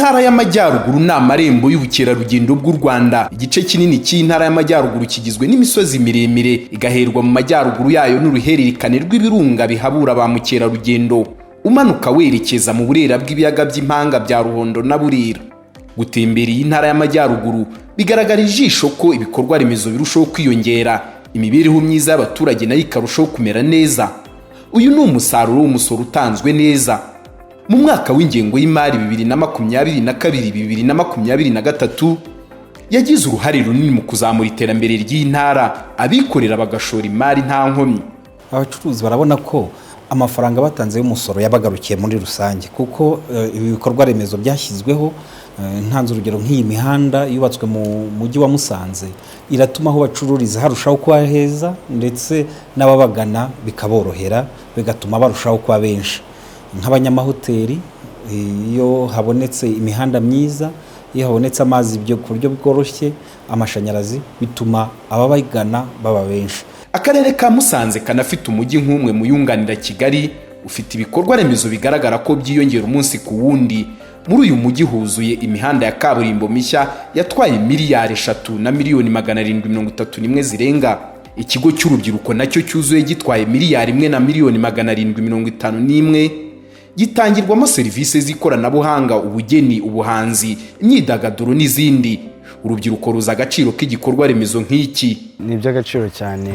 Intara y'Amajyaruguru ni amarembo y'ubukerarugendo bw'u Rwanda. Igice kinini cy'intara y'Amajyaruguru kigizwe n'imisozi miremire igaherwa mu majyaruguru yayo n'uruhererekane rw'ibirunga bihabura ba mukerarugendo. Umanuka werekeza mu burera bw'ibiyaga by'impanga bya Ruhondo na Burera. Gutembera iyi ntara y'Amajyaruguru bigaragara ijisho ko ibikorwa remezo birushaho kwiyongera, imibereho myiza y'abaturage nayo ikarushaho kumera neza. Uyu ni umusaruro w'umusoro utanzwe neza. Mu mwaka w'ingengo y'imari 2022-2023 yagize uruhare runini mu kuzamura iterambere ry'intara, abikorera bagashora imari nta nkomyi. Abacuruzi barabona ko amafaranga batanze y'umusoro yabagarukiye muri rusange, kuko ibi bikorwa remezo byashyizweho. Ntanze urugero nk'iyi mihanda yubatswe mu mujyi wa Musanze iratuma aho bacururiza harushaho kuba heza, ndetse n'ababagana bikaborohera, bigatuma barushaho kuba benshi. Nk'abanyamahoteli, iyo habonetse imihanda myiza, iyo habonetse amazi byo ku buryo bworoshye, amashanyarazi, bituma ababagana baba benshi. Akarere ka Musanze kanafite umujyi nk'umwe mu yunganira Kigali, ufite ibikorwa remezo bigaragara ko byiyongera umunsi ku wundi. Muri uyu mujyi huzuye imihanda ya kaburimbo mishya yatwaye miliyari 3,731 zirenga. Ikigo cy'urubyiruko nacyo cyuzuye gitwaye miliyari 1,751 gitangirwamo serivisi z'ikoranabuhanga, ubugeni, ubuhanzi, imyidagaduro n'izindi. Urubyiruko ruza agaciro k'igikorwa remezo nk'iki. Ni iby'agaciro cyane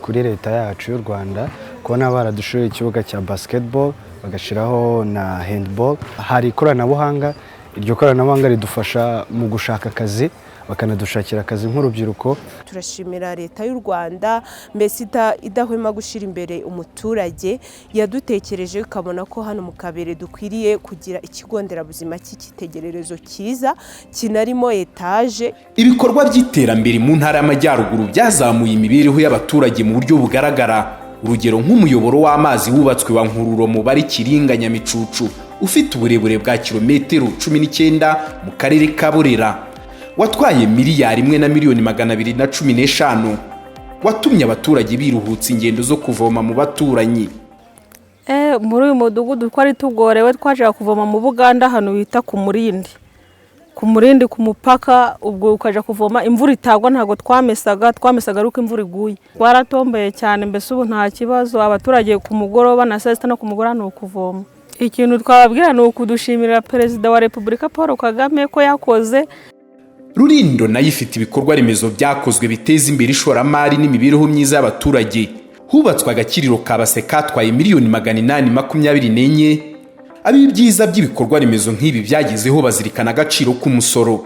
kuri leta yacu y'u Rwanda kubona baradushoye ikibuga cya basketball bagashiraho na handball. Hari ikoranabuhanga, iryo koranabuhanga ridufasha mu gushaka akazi, bakanadushakira akazi nk'urubyiruko. Turashimira leta y'u Rwanda, mbese idahwema gushira imbere umuturage, yadutekereje ukabona ko hano mu Kabere dukwiriye kugira ikigo nderabuzima cy'ikitegererezo cyiza kinarimo etaje. Ibikorwa by'iterambere mu ntara y'Amajyaruguru byazamuye imibereho y'abaturage mu buryo bugaragara. Urugero nk'umuyoboro w'amazi wubatswe wa Nkururo mu bari Kiringa Nyamicucu, ufite uburebure bwa kilometero 19 mu karere ka Burera, watwaye miliyari 1,215, watumye abaturage biruhutsa ingendo zo kuvoma mu baturanyi. Muri uyu mudugudu twari tugorewe, twaje kuvoma mu Buganda hano bita ku Murindi ku mupaka, ubwo ukaja kuvoma imvura itagwa ntago twamesaga ruko imvura iguye. Twaratombeye cyane, mbese ubu nta kibazo. Abaturage ku mugoroba na saa sita no ku mugoroba no kuvoma. Ikintu twababwira ni ukudushimira Perezida wa Repubulika Paul Kagame ko yakoze. Rulindo nayo ifite ibikorwa remezo byakozwe biteza imbere ishoramari n'imibereho myiza y'abaturage. Hubatswe agakiriro kabase katwaye miliyoni 824. Abibyiza by'ibikorwa remezo nk'ibi byagezeho bazirikana agaciro k'umusoro.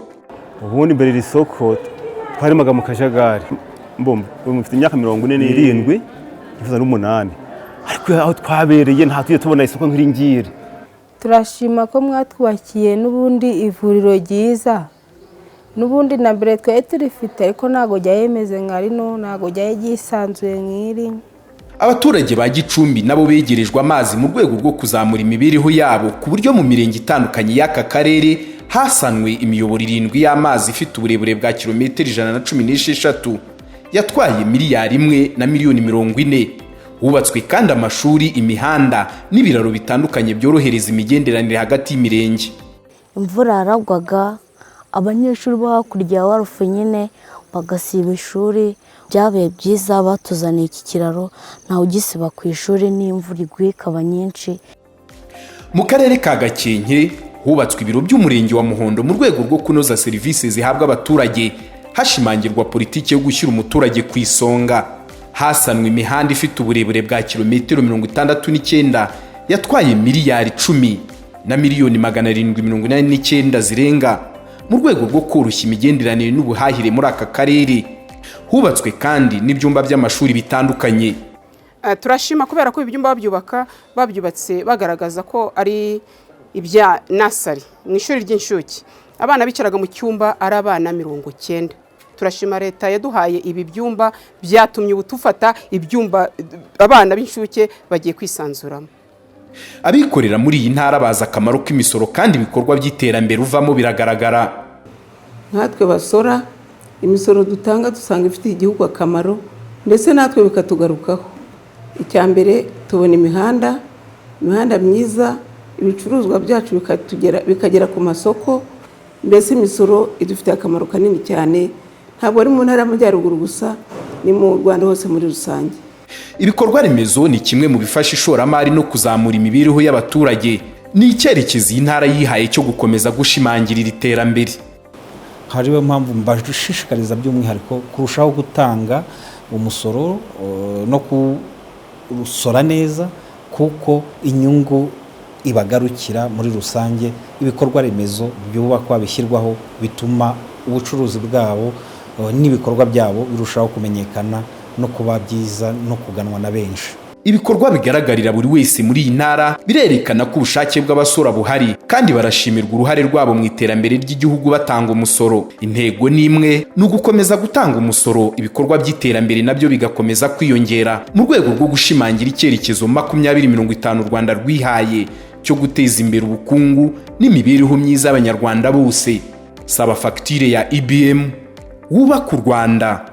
Ubundi mbere risoko twarimaga mu kajagari. Mufite imyaka 47 n'umunani. Ariko aho twabereye nta tujye tubona isoko nk'iringire. Turashima ko mwatwubakiye n'ubundi ivuriro ryiza. Nubundi na mbere twaye turifite, ariko nago ryayemeze nkarino, nago ryaye gisanzuye nk'iri. Abaturage ba Gicumbi nabo begerejwe amazi mu rwego rwo kuzamura imibereho yabo, ku buryo mu mirenge itandukanye y'aka karere hasanwe imiyoboro 7 y'amazi ifite uburebure bwa kilometero 116 yatwaye miliyari 1,040,000. Hubatswe kandi amashuri, imihanda n'ibiraro bitandukanye byorohereza imigenderanire hagati y'imirenge. Imvura yaragwaga, abanyeshuri bo hakurya warufu nyine bagasiba ishuri. Byabaye byiza batuzaniye iki kiraro, ntawe ugisiba ku ishuri n'imvura iguye ikaba nyinshi. Mu karere ka Gakenke hubatswe ibiro by'umurenge wa Muhondo mu rwego rwo kunoza serivisi zihabwa abaturage, hashimangirwa politiki yo gushyira umuturage ku isonga. Hasanwe imihanda ifite uburebure bwa kilometero 69 yatwaye miliyari 10,789 zirenga, mu rwego rwo koroshya imigenderanire n'ubuhahire muri aka karere. Hubatswe kandi n'ibyumba by'amashuri bitandukanye. Turashima kubera ko ibyumba babyubatse bagaragaza ko ari ibya nasari, ni ishuri ry'inshuke. Abana bicaraga mu cyumba ari abana 90. Turashima leta yaduhaye ibi byumba, byatumye ubutufata ibyumba abana b'inshuke bagiye kwisanzuramo. Abikorera muri iyi ntara baza akamaro k'imisoro, kandi ibikorwa by'iterambere uvamo biragaragara. Natwe basora, imisoro dutanga dusanga ifitiye igihugu akamaro, ndetse natwe bikatugarukaho. Icyambere tubona imihanda myiza ibicuruzwa byacu bikagera ku masoko. Mbese imisoro idufitiye akamaro kanini cyane, ntabwo ari mu ntara y'Amajyaruguru gusa, ni mu Rwanda hose muri rusange. Ibikorwa remezo ni kimwe mu bifasha ishoramari no kuzamura imibereho y'abaturage. Ni icyerekezo intara yihaye cyo gukomeza gushimangirira iterambere. Hariyo mpamvu mbashishikariza by'umwihariko kurushaho gutanga umusoro no kurusora neza, kuko inyungu ibagarukira muri rusange. Ibikorwa remezo byubakwa bishyirwaho bituma ubucuruzi bwabo n'ibikorwa byabo birushaho kumenyekana no kuba byiza no kuganwa na benshi. Ibikorwa bigaragarira buri wese muri iyi ntara birerekana ko ubushake bw'abasora buhari, kandi barashimirwa uruhare rwabo mu iterambere ry'igihugu batanga umusoro. Intego ni imwe, ni ugukomeza gutanga umusoro, ibikorwa by'iterambere nabyo bigakomeza kwiyongera mu rwego rwo gushimangira icyerekezo 2050 u Rwanda rwihaye cyo guteza imbere ubukungu n'imibereho myiza y'Abanyarwanda bose. Saba fagitire ya IBM, wubaka u Rwanda.